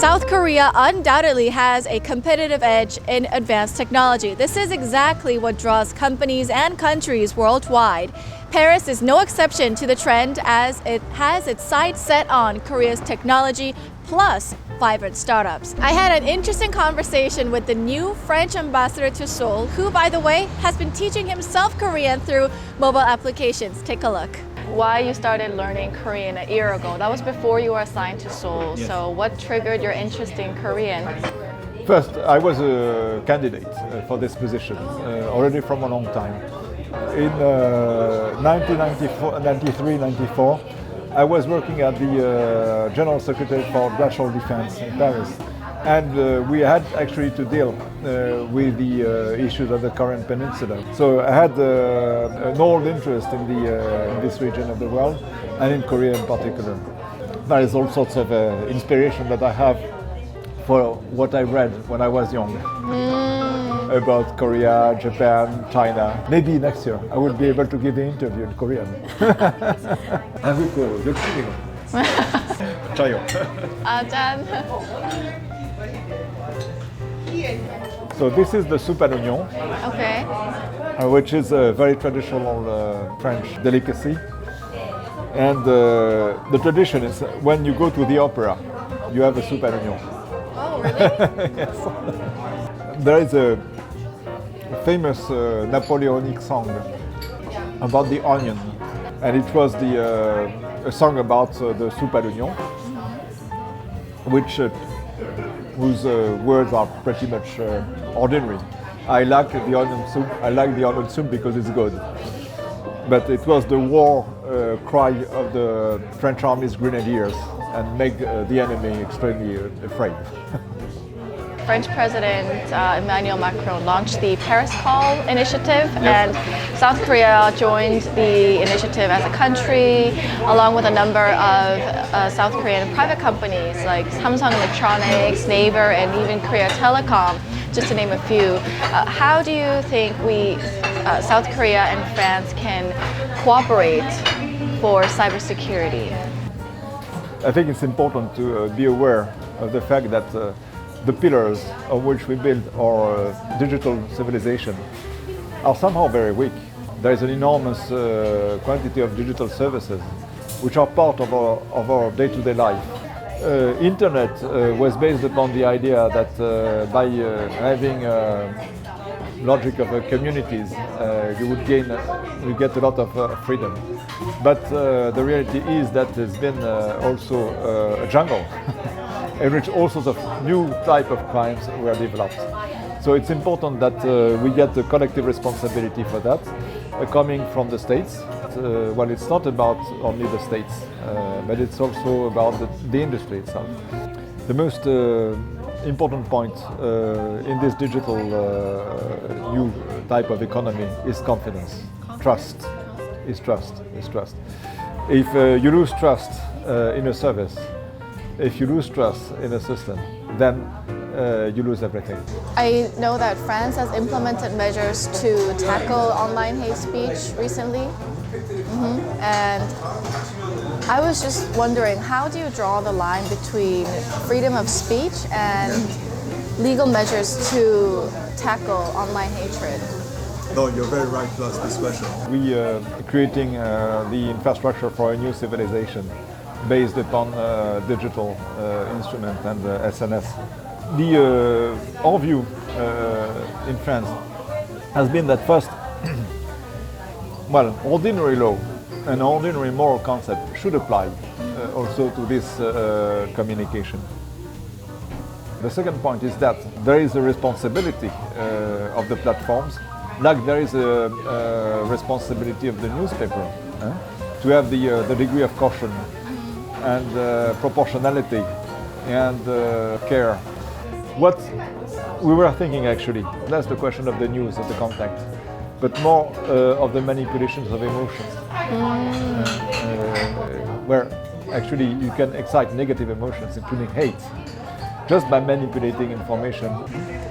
South Korea undoubtedly has a competitive edge in advanced technology. This is exactly what draws companies and countries worldwide. Paris is no exception to the trend, as it has its sights set on Korea's technology plus vibrant startups. I had an interesting conversation with the new French ambassador to Seoul, who, by the way, has been teaching himself Korean through mobile applications. Take a look. Why you started learning Korean a year ago? That was before you were assigned to Seoul. Yes. So what triggered your interest in Korean? First, I was a candidate for this position already from a long time. In 1993-94, I was working at the General Secretary for National Defense in Paris, and we had actually to deal with the issues of the Korean Peninsula. So I had an old interest in this region of the world, and in Korea in particular. There is all sorts of inspiration that I have for what I read when I was young. About Korea, Japan, China. Maybe next year I will be able to give the interview in Korean. 한국 거 열심히 가. 자요. 짠. So this is the soupe à l'oignon, Okay. which is a very traditional French delicacy. And the tradition is when you go to the opera, you have a soupe à l'oignon. Oh, really? Yes. There is a famous Napoleonic song about the onion, and it was a song about the soupe à l'oignon, whose words are pretty much ordinary. I like the onion soup. I like the onion soup because it's good. But it was the war cry of the French Army's grenadiers, and make the enemy extremely afraid. French President Emmanuel Macron launched the Paris Call initiative, Yes. and South Korea joined the initiative as a country, along with a number of South Korean private companies like Samsung Electronics, Naver, and even Korea Telecom, just to name a few. How do you think South Korea and France can cooperate for cybersecurity? I think it's important to be aware of the fact that the pillars on which we build our digital civilization are somehow very weak. There is an enormous quantity of digital services which are part of our day-to-day life. Internet was based upon the idea that by having logic of communities, you get a lot of freedom. But the reality is that it's been also a jungle in which all sorts of new type of crimes were developed. So it's important that we get the collective responsibility for that, coming from the states. Well, it's not about only the states, but it's also about the industry itself. The most important point in this digital new type of economy is confidence. Trust. If you lose trust in a service, if you lose trust in a system, then you lose everything. I know that France has implemented measures to tackle online hate speech recently. And I was just wondering, how do you draw the line between freedom of speech and legal measures to tackle online hatred? No, you're very right to ask this question. We are creating the infrastructure for a new civilization based upon digital instrument and SNS. Our view in France has been that first, well, ordinary law and ordinary moral concept should apply also to this communication. The second point is that there is a responsibility of the platforms, like there is a responsibility of the newspaper, to have the degree of caution and proportionality and care. What we were thinking actually, that's the question of the news, of the contact, but more of the manipulations of emotions, where actually you can excite negative emotions, including hate, just by manipulating information.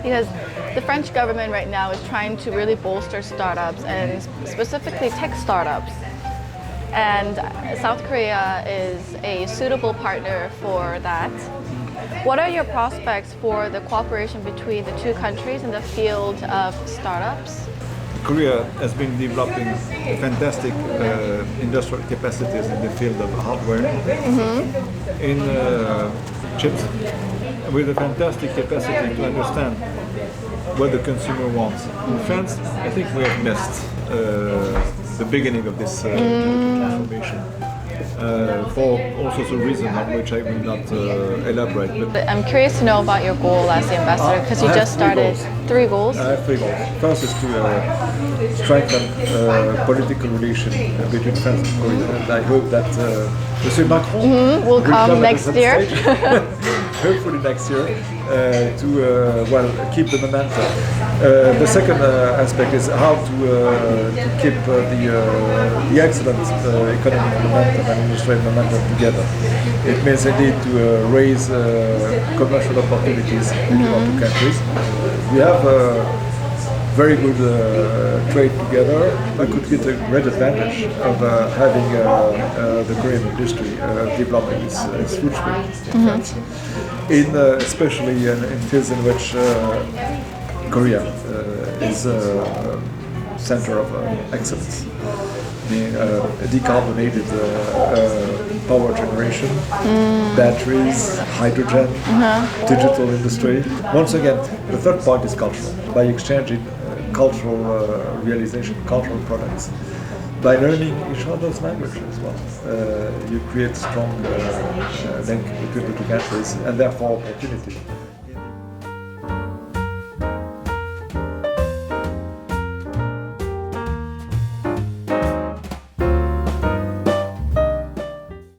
Because the French government right now is trying to really bolster startups, and specifically tech startups. and South Korea is a suitable partner for that. What are your prospects for the cooperation between the two countries in the field of startups? Korea has been developing fantastic industrial capacities in the field of hardware, in chips, with a fantastic capacity to understand what the consumer wants. In France, I think we have missed the beginning of this transformation. For all sorts of reasons on which I will not elaborate. But I'm curious to know about your goal as the ambassador, because you just started 3 goals. I have 3 goals. First is to strengthen political relations between France and Korea, and I hope that Monsieur Macron will come next year. Hopefully next year, to keep the momentum. The second aspect is how to keep the excellent economic momentum and industrial momentum together. It means indeed to raise commercial opportunities between our two countries. We have very good trade together. I could get a great advantage of having the Korean industry developing its food chain in France, especially in fields in which Korea is a center of excellence, being decarbonated power generation, batteries, hydrogen, digital industry. Once again, the third point is cultural. By exchanging cultural realization, cultural products, by learning each other's language as well, you create strong link between the two countries and therefore opportunity.